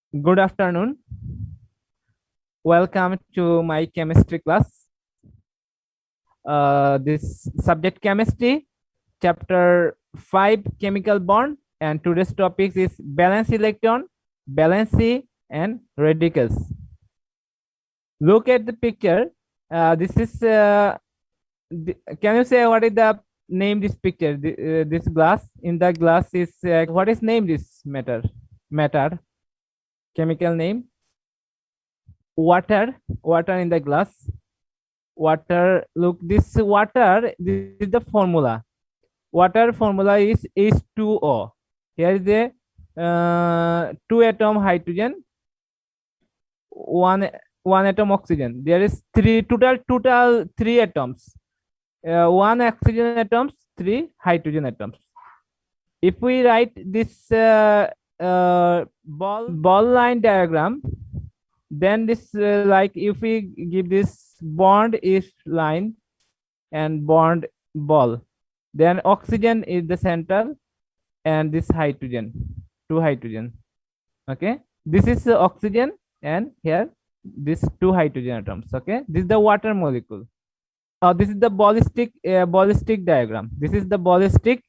Good afternoon. Welcome to my chemistry class. This subject chemistry, chapter 5 chemical bond, and today's topic is valence electron, valency, and radicals. Look at the picture. This is, can you say what is the name this picture? This glass, in the glass is, what is name this matter? Matter, chemical name? Water in the glass. Water, look, this water, this is the formula. Water formula is H2O. Here is the two atom hydrogen, one atom oxygen. There is total three atoms, one oxygen atoms, three hydrogen atoms. If we write this ball line diagram, then this like if we give this bond is line and bond ball, then oxygen is the central and this hydrogen, two hydrogen. Okay, this is oxygen and here this two hydrogen atoms. Okay, this is the water molecule. This is the ballistic diagram. This is the ballistic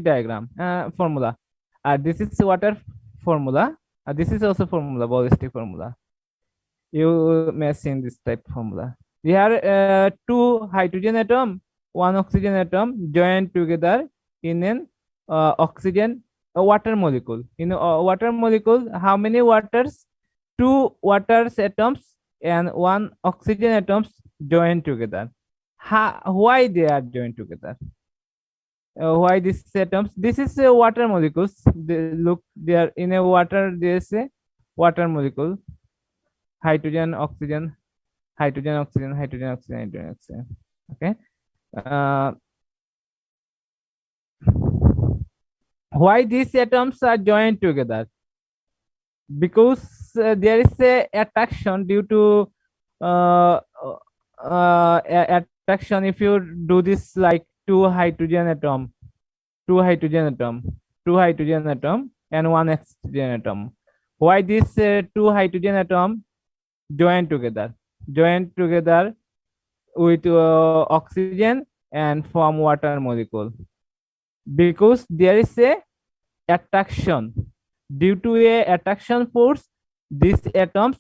diagram formula. This is water formula. This is also formula, ballistic formula. You may have seen this type formula. We have two hydrogen atom, one oxygen atom joined together in an oxygen water molecule. In a water molecule, how many waters? Two waters atoms and one oxygen atoms joined together. Why they are joined together? Why these atoms? This is water molecules. Look, they are in a water. There is a water molecule. Hydrogen, oxygen, hydrogen, oxygen, hydrogen, oxygen, hydrogen, oxygen. Okay. Why these atoms are joined together? Because there is a attraction due to attraction. If you do this like two hydrogen atom, and one oxygen atom. Why this two hydrogen atom join together with oxygen and form water molecule? Because there is a attraction. Due to a attraction force, these atoms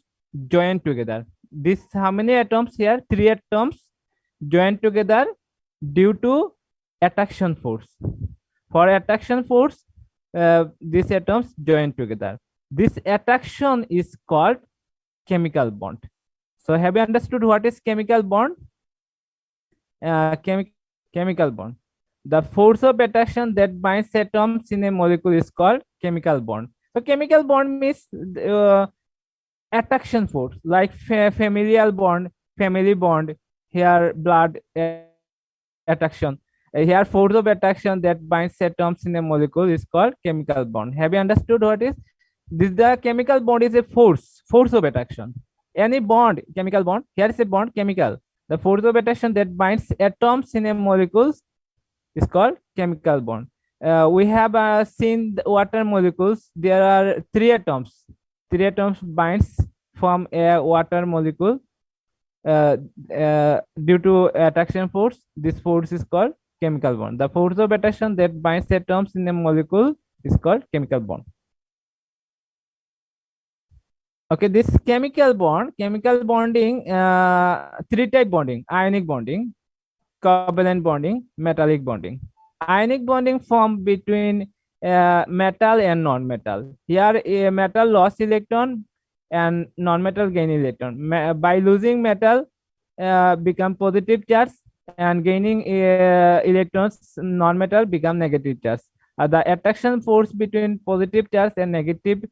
join together. This, how many atoms here? Three atoms join together due to attraction force. For attraction force, these atoms join together. This attraction is called chemical bond. So have you understood what is chemical bond? Chemical bond. The force of attraction that binds atoms in a molecule is called chemical bond. So chemical bond means attraction force, like familial bond, family bond. Here blood attraction. Here force of attraction that binds atoms in a molecule is called chemical bond. Have you understood what is this? The chemical bond is a force of attraction. Any bond, chemical bond. Here is a bond, chemical. The force of attraction that binds atoms in a molecule is called chemical bond. We have seen the water molecules. There are three atoms. Three atoms binds from a water molecule due to attraction force. This force is called chemical bond. The force of attraction that binds atoms in a molecule is called chemical bond. Okay, this chemical bonding, three type bonding: ionic bonding, covalent bonding, metallic bonding. Ionic bonding form between metal and non-metal. Here a metal loss electron and non-metal gain electron. By losing metal, become positive charge, and gaining electrons, non-metal become negative charge. The attraction force between positive charge and negative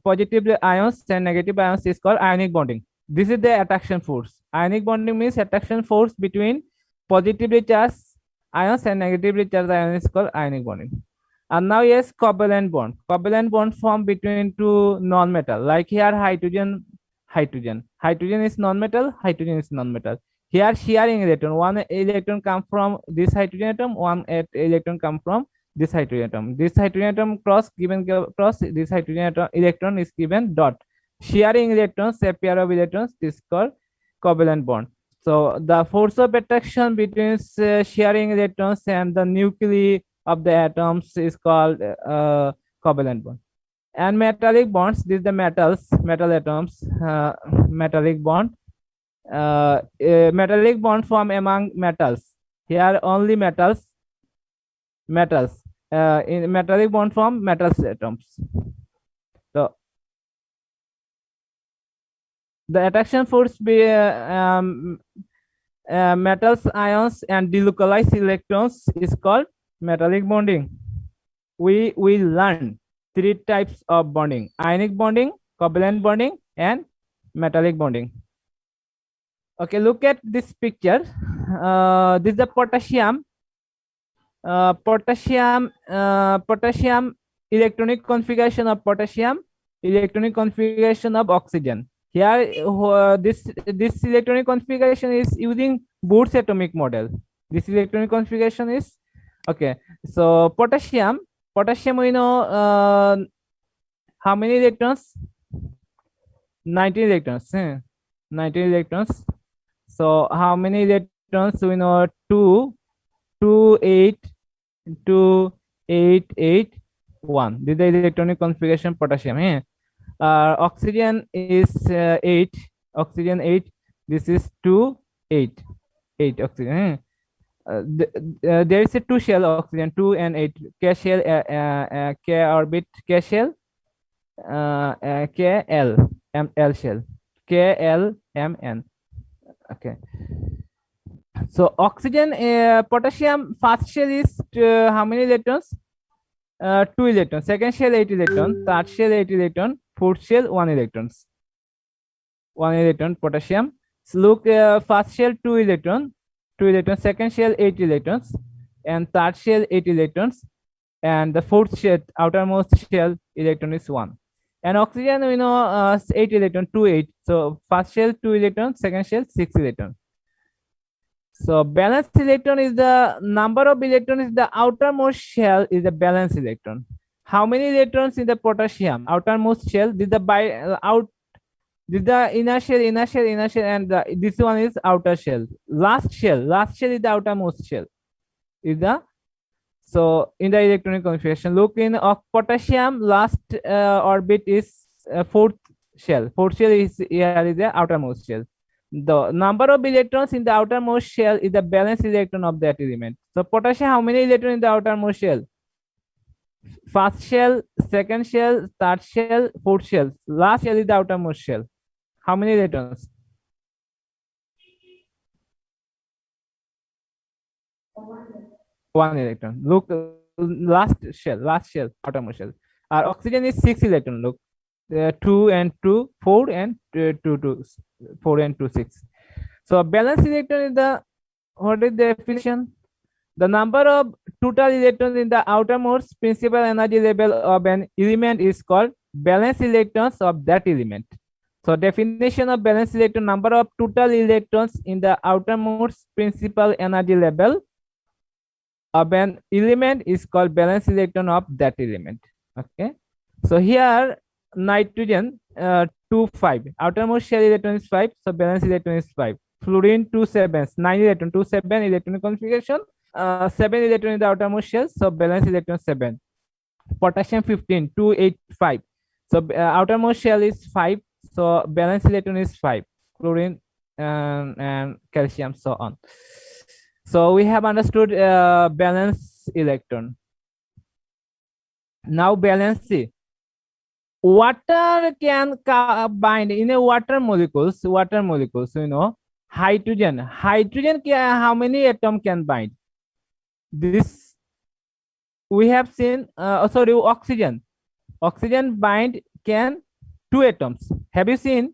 positive ions and negative ions is called ionic bonding. This is the attraction force. Ionic bonding means attraction force between positively charged ions and negatively charged ions is called ionic bonding. And now yes, covalent bond. Covalent bond form between two non-metal. Like here hydrogen. Hydrogen is non-metal, hydrogen is non-metal. Here sharing electron. One electron come from this hydrogen atom, one electron come from this hydrogen atom. This hydrogen atom cross this hydrogen atom electron is given dot. Sharing electrons, a pair of electrons, this is called covalent bond. So the force of attraction between sharing electrons and the nuclei of the atoms is called covalent bond. And metallic bonds, these are the metal atoms, metallic bond. Metallic bond form among metals. Here only metals. In metallic bond form metals atoms. So the attraction force be metals ions and delocalized electrons is called metallic bonding. We will learn 3 types of bonding: ionic bonding, covalent bonding, and metallic bonding. Okay, look at this picture. This is the potassium. Potassium electronic configuration of potassium, electronic configuration of oxygen. Here, this electronic configuration is using Bohr's atomic model. This electronic configuration is okay. So potassium we know how many electrons? 19 electrons. 19 electrons. So how many electrons we know? 2, 2, 8, 2, 8, 8, 1. This is the electronic configuration potassium. Oxygen is 8. Oxygen 8. This is 2, 8. 8 oxygen. There is a 2 shell oxygen, 2 and 8. K shell, K orbit, K shell, K L, M L shell, K L M N. Okay. So oxygen, potassium first shell is how many electrons? 2 electrons. Second shell 8 electrons. Third shell 8 electrons. Fourth shell 1 electrons. 1 electron potassium. So look, first shell 2 electrons. 2 electrons. Second shell 8 electrons, and third shell 8 electrons, and the fourth shell, outermost shell electron is 1. And oxygen we know 8 electron, 2, 8. So first shell 2 electrons, second shell 6 electrons. So balanced electron is the number of electrons in the outermost shell is the balanced electron. How many electrons in the potassium outermost shell? This is the this is the inner shell, and this one is outer shell. Last shell is the outermost shell. Is the so in the electronic configuration, look in potassium, last orbit is fourth shell. Fourth shell is here is the outermost shell. The number of electrons in the outermost shell is the balanced electron of that element. So potassium, how many electrons in the outermost shell? First shell, second shell, third shell, fourth shell. Last shell is the outermost shell. How many electrons? 1 electron. Look, last shell, outermost shell. Our oxygen is 6 electron. Look, 2 and 2, 4 and 2, 2, 4 and 2, 6. So balanced electron is the, what is the definition? The number of total electrons in the outermost principal energy level of an element is called balanced electrons of that element. So definition of balanced electron: number of total electrons in the outermost principal energy level of an element is called balanced electron of that element. Okay. So here nitrogen 2, 5. Outermost shell electron is 5. So balanced electron is 5. Fluorine 2, 7. 9 electron, 2, 7 electronic configuration. 7 electron in the outermost shell. So balanced electron 7. Potassium 15, 2, 8, 5. So outermost shell is 5. So balanced electron is 5. Chlorine and calcium, so on. So we have understood balance electron. Now balance C. Water can bind in a water molecules, you know, hydrogen. Hydrogen can, how many atom can bind? This we have seen, sorry, oxygen. Oxygen bind can 2 atoms. Have you seen?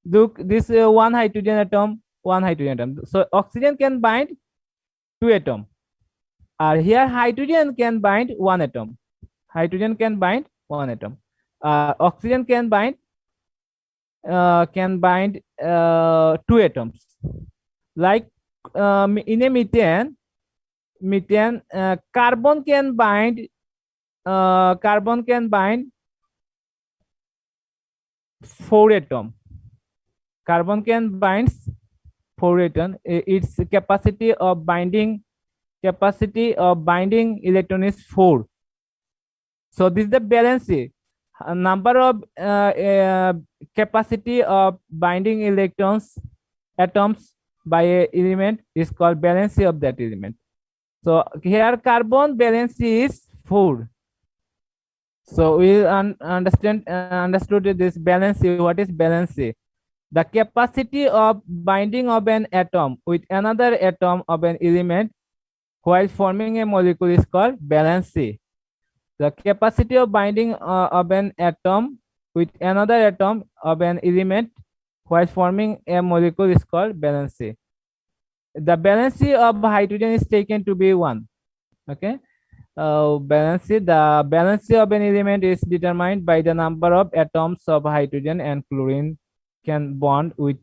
Look, this one hydrogen atom. So oxygen can bind 2 atoms. Here hydrogen can bind 1 atom. Oxygen can bind 2 atoms. Like in a methane, methane. Carbon can bind 4 atom. Carbon can bind 4 atom. Its capacity of binding electron is 4. So this is the valency. Number of capacity of binding atoms by a element is called valency of that element. So here carbon valency is 4. So we understood this valency. What is valency? The capacity of binding of an atom with another atom of an element while forming a molecule is called valency. The capacity of binding of an atom with another atom of an element while forming a molecule is called valency. The valency of hydrogen is taken to be 1. Okay. The valency of an element is determined by the number of atoms of hydrogen and chlorine can bond with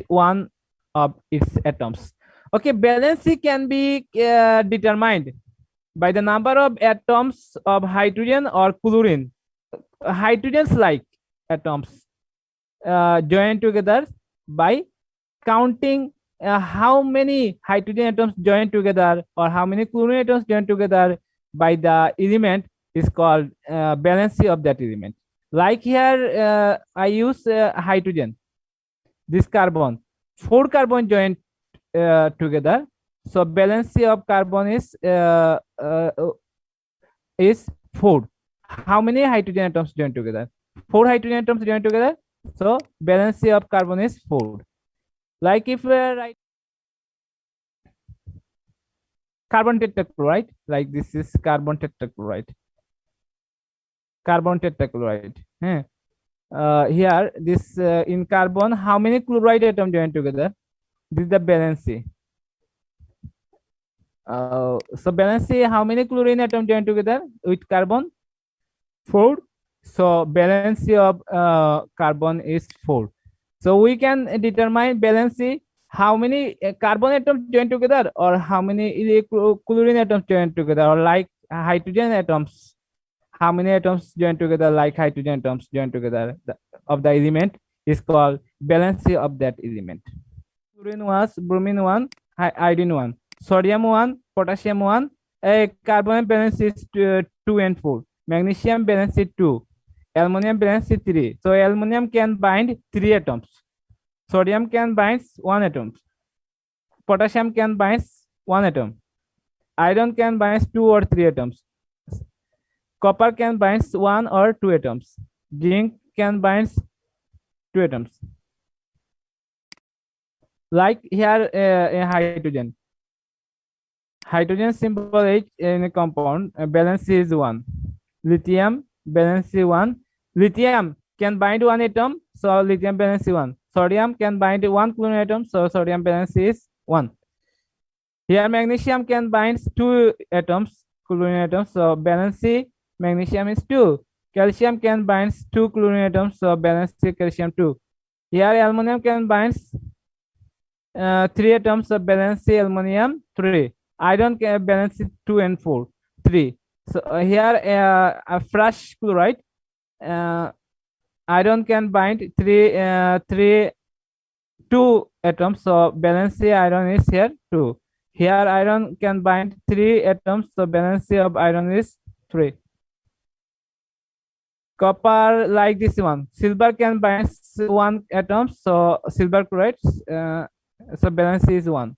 one of its atoms. Okay, valency can be determined by the number of atoms of hydrogen or chlorine. Hydrogens like atoms join together by counting how many hydrogen atoms join together or how many chlorine atoms join together by the element is called valency of that element. Like here, I use hydrogen. This carbon, 4 carbon join together. So valency of carbon is 4. How many hydrogen atoms join together? 4 hydrogen atoms join together. So valency of carbon is 4. Like if we write carbon tetrachloride, like this is carbon tetrachloride. Carbon tetrachloride. Here, this in carbon, how many chloride atoms join together? This is the valency. So valency, how many chlorine atoms join together with carbon? 4. So valency of carbon is 4. So we can determine valency, how many carbon atoms join together or how many chlorine atoms join together, or like hydrogen atoms, how many atoms join together like hydrogen atoms join together of the element is called valency of that element. Fluorine was bromine 1, iodine 1, sodium 1, potassium 1, carbon valence is 2 and 4, magnesium valence is 2, aluminum valence is 3. So aluminum can bind 3 atoms, sodium can bind 1 atom, potassium can bind 1 atom, iron can bind 2 or 3 atoms, copper can bind 1 or 2 atoms, zinc can bind 2 atoms. Like here, hydrogen. Hydrogen symbol H in a compound, valence is 1. Lithium, valence 1. Lithium can bind 1 atom, so lithium valence 1. Sodium can bind 1 chlorine atom, so sodium valence is 1. Here, magnesium can bind 2 atoms, chlorine atoms, so valence magnesium is 2. Calcium can bind 2 chlorine atoms, so valence calcium 2. Here, aluminum can bind 3 atoms of valence aluminum 3. Iron can balance 2 and 4, 3. So here a fresh chloride, iron can bind 2 atoms, so valence iron is here 2. Here iron can bind 3 atoms, so valence of iron is 3. Copper like this one. Silver can bind 1 atom, so silver chloride, so valence is 1.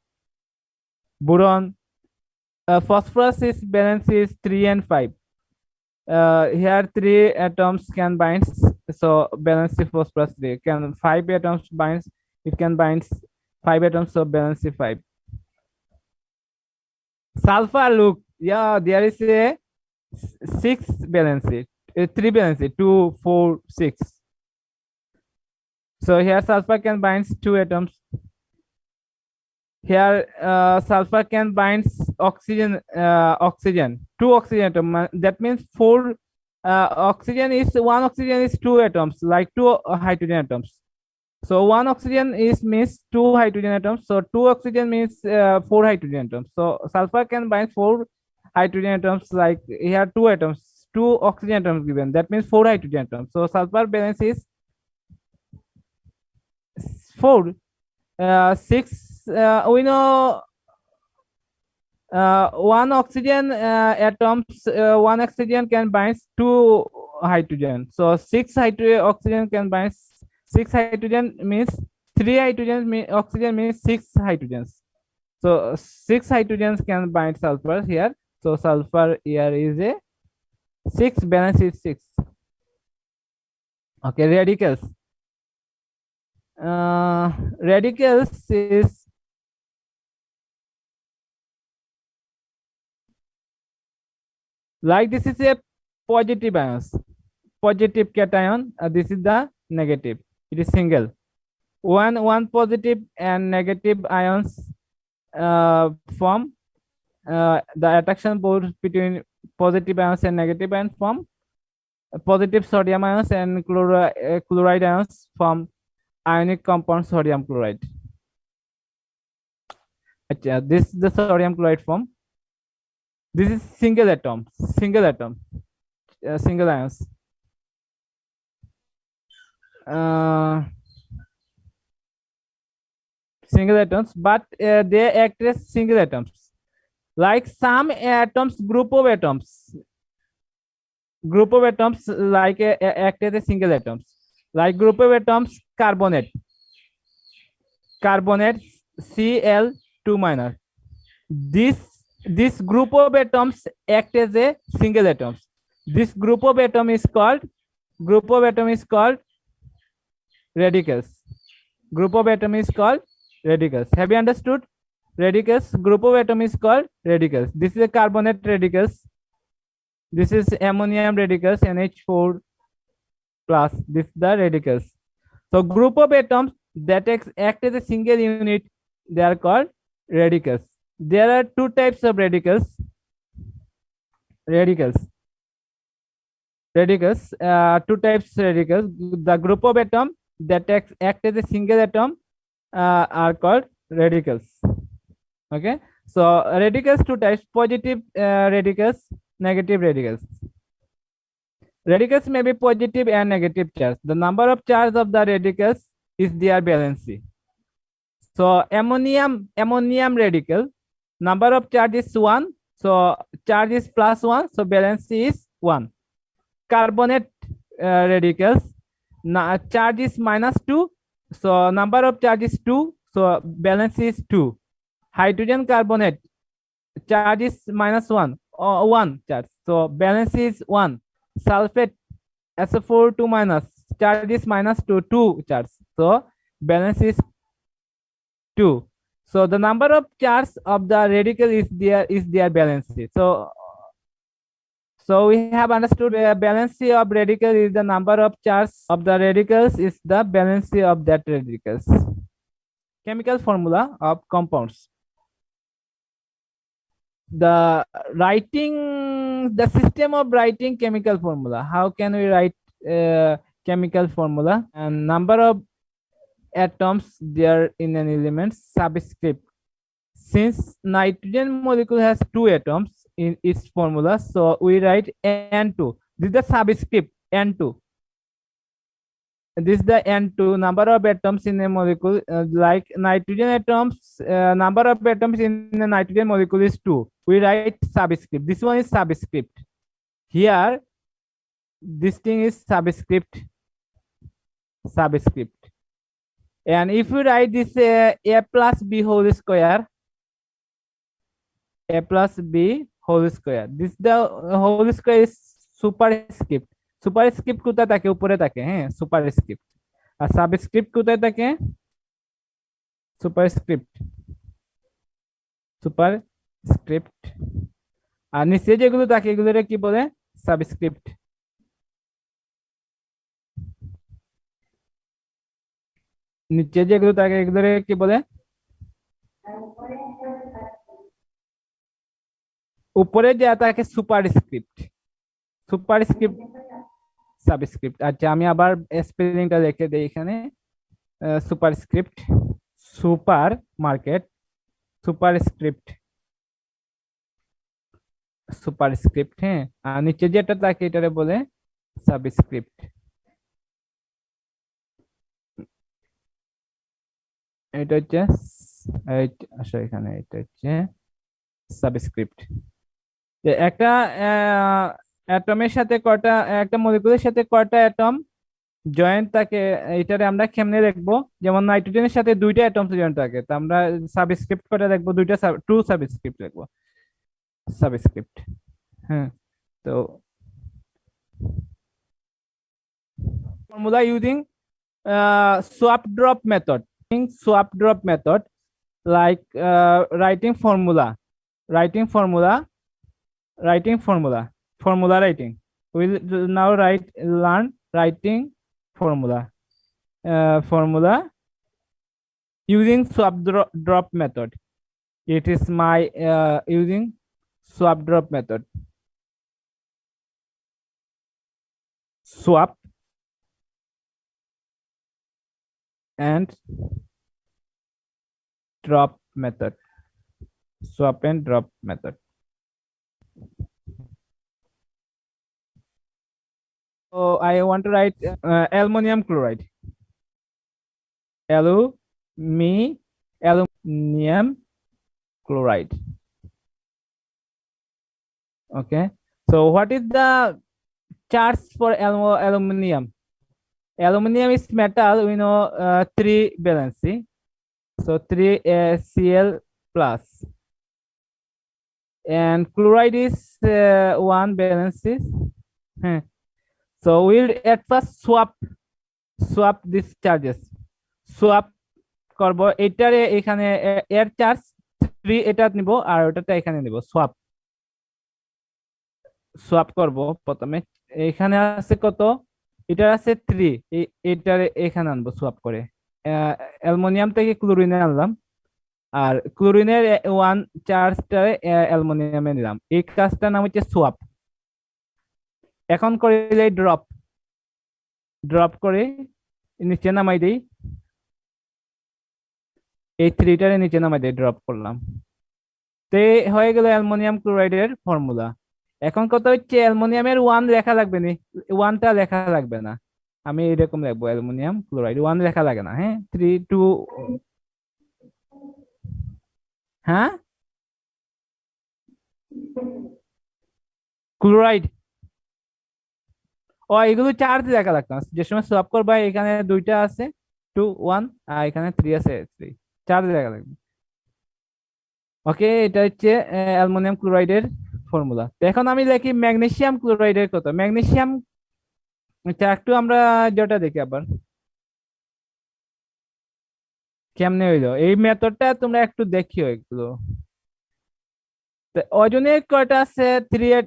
Boron, phosphorus is valence is 3 and 5. Here 3 atoms can bind, so valence phosphorus 3. Can 5 atoms binds, it can bind 5 atoms, so valence 5. Sulfur, look, yeah, there is a 6 valence, 3 valence, 2, 4, 6. So here sulfur can bind 2 atoms. Here sulfur can bind oxygen, 2 oxygen atoms. That means 4 oxygen is 1 oxygen is 2 atoms, like 2 hydrogen atoms. So one oxygen is means two hydrogen atoms. So two oxygen means four hydrogen atoms. So sulfur can bind four hydrogen atoms. Like here two atoms, two oxygen atoms given. That means four hydrogen atoms. So sulfur balance is four. Six. We know one oxygen atoms. One oxygen can bind two hydrogen. So six hydrogen oxygen can bind six hydrogen means three hydrogen oxygen means six hydrogens. So six hydrogens can bind sulfur here. So sulfur here is a six, balance is six. Okay, radicals. Radicals is like this is a positive ions, positive cation. This is the negative. It is single. One positive and negative ions form the attraction force between positive ions and negative ions form positive sodium ions, and chloride ions form ionic compound sodium chloride. This is the sodium chloride form. This is single atom, single ions. Single atoms, but they act as single atoms. Like some atoms, group of atoms like act as a single atoms. Like group of atoms, carbonate Cl2 minor. This group of atoms act as a single atoms. This group of atom is called radicals. Group of atom is called radicals. Have you understood? Radicals, group of atom is called radicals. This is a carbonate radicals. This is ammonium radicals, NH4 plus. This is the radicals. So group of atoms that act as a single unit, they are called radicals. There are two types of radicals. Two types radicals. The group of atom that act as a single atom are called radicals. Okay, so radicals two types: positive radicals, negative radicals. Radicals may be positive and negative charge. The number of charge of the radicals is their valency. So ammonium radical, number of charge is 1. So charge is +1. So valency is 1. Carbonate radicals, charge is -2. So number of charge is 2. So valency is 2. Hydrogen carbonate, charge is -1 or 1 charge. So valency is 1. Sulfate SO4 2 minus, charge is -2, 2 charge. So balance is 2. So the number of charge of the radical is their valency. So we have understood valency of radical is the number of charge of the radicals is the valency of that radicals. Chemical formula of compounds. The system of writing chemical formula. How can we write chemical formula? And number of atoms there in an element, subscript. Since nitrogen molecule has 2 atoms in its formula, so we write N2. This is the subscript N2. This is the N2, number of atoms in a molecule. Like nitrogen atoms, number of atoms in a nitrogen molecule is 2. We write subscript. This one is subscript. Here, this thing is subscript. And if we write this A plus B whole square, this the whole square is superscript. Superscript কোথায় থাকে? উপরে থাকে। হ্যাঁ, superscript. আর subscript কোথায় থাকে? Superscript. আর নিচে যেগুলো থাকে এগুলোরে কি বলে? সাবস্ক্রিপ্ট। নিচে যেগুলো থাকে এগুলোরে কি বলে? উপরে যে থাকে সুপারস্ক্রিপ্ট। সাবস্ক্রিপ্ট। আচ্ছা, আমি আবার স্পেলিংটা লিখে দেই এখানে। Superscript, super market, superscript, superscript. হ্যাঁ, আর নিচে যেটা থাকে এটারে বলে সাবস্ক্রিপ্ট। এটা হচ্ছে আসলে এখানে এটা হচ্ছে সাবস্ক্রিপ্ট। যে একটা অ্যাটমের সাথে কয়টা, একটা মলিকুলের সাথে কয়টা অ্যাটম জয়েন্ট থাকে, এটারে আমরা কেমনে দেখবো? যেমন নাইট্রোজেনের সাথে দুইটা অ্যাটম জয়েন্ট থাকে, তো আমরা সাবস্ক্রিপ্ট করে দেখবো, দুইটা টু সাবস্ক্রিপ্ট দেখবো, সাবস্ক্রিপ্ট। হ্যাঁ, তো formula using swap drop method. Swap drop method, like writing formula, writing formula, writing formula, formula writing. We'll now learn writing formula. Formula using drop method. It is my using swap drop method. Swap and drop method. Swap and drop method. So I want to write aluminum chloride. Aluminum chloride. Okay. So what is the charge for aluminum? Aluminum is metal. We know 3 valency. So 3 Cl plus. And chloride is 1 valency. So we'll at first swap these charges. Swap করব, এটারে এখানে এর charge 3 এটা নিব আর ওটাটা এখানে নিব, swap swap করব। প্রথমে এখানে আছে কত, এটা আছে 3, এটারে এখানে আনবো সোয়াপ করে। অ্যালুমিনিয়াম থেকে ক্লোরিনে আনলাম, আর ক্লোরিনের 1 চার্জটারে অ্যালুমিনিয়ামে নিলাম। এই কাজটার নাম হচ্ছে সোয়াপ। এখন করে ড্রপ, ড্রপ করে নিচে নামাই দেই, এই 3টারে নিচে নামাই দেই, ড্রপ করলাম। তো হয়ে গেল অ্যালুমিনিয়াম ক্লোরাইডের ফর্মুলা। এখন কথা হচ্ছে অ্যালুমিনিয়ামের 1 লেখা লাগবে না, 1টা লেখা লাগবে না, আমি এরকম লিখবো অ্যালুমিনিয়াম ক্লোরাইড, 1 লেখা লাগে না। হ্যাঁ, 3 2। হ্যাঁ, ক্লোরাইড, ও এগুলো চার্জ লেখা লাগতো না, যে সময় সোয়াপ করবা এখানে 2টা আছে 2 1, আর এখানে 3 আছে 3, চার্জ লেখা লাগবে। ওকে, এটা হচ্ছে অ্যালুমিনিয়াম ক্লোরাইডের ফর্মুলা। তো এখন আমি লিখি ম্যাগনেসিয়াম ক্লোরাইডের কত। ম্যাগনেসিয়াম, আচ্ছা একটু আমরা যেটা দেখি আবার কেমনে হইলো এই মেথডটা, তোমরা একটু দেখিও এগুলো। ওজনের কয়টা আছে, 3।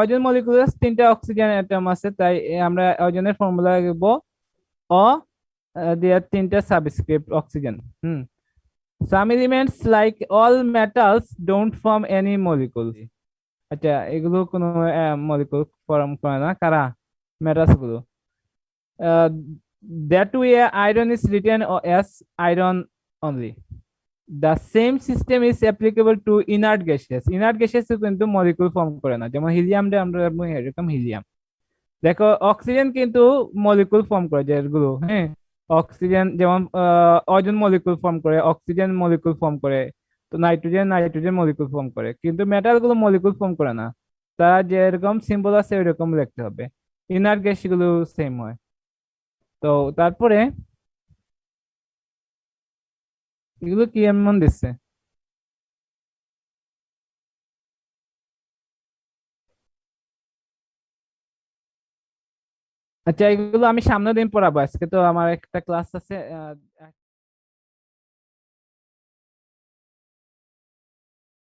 ওজন মলিকুলার 3টা অক্সিজেন অ্যাটম আছে, তাই আমরা ওজনের ফর্মুলা লিখব ও দিয়ে 3টা subscript oxygen. Some elements like all metals don't form any molecule. আচ্ছা, এগুলো কোনো মলিকুল ফর্ম করে না, কারা? মেটালস গুলো। that way iron is written as iron only. The same system is applicable to inert gases. Inert gases কিন্তু molecule form করে না, যেমন হিলিয়াম রে আমরা এরকম হিলিয়াম। দেখো অক্সিজেন কিন্তু মলিকুল ফর্ম করে যেগুলো, হ্যাঁ, অক্সিজেন যেমন ওজন মলিকুল ফর্ম করে, অক্সিজেন মলিকুল ফর্ম করে, তো নাইট্রোজেন মলিকুল ফর্ম করে, কিন্তু মেটাল গুলো মলিকুল ফর্ম করে না। তারা যেরকম সিম্বল আছে ওইরকম লিখতে হবে। ইনার গ্যাস গুলো সেম হয়। তো তারপরে এগুলো কি এমন দিচ্ছে? আচ্ছা, এগুলো আমি সামনের দিন পড়াবো, আজকে তো আমার একটা ক্লাস আছে।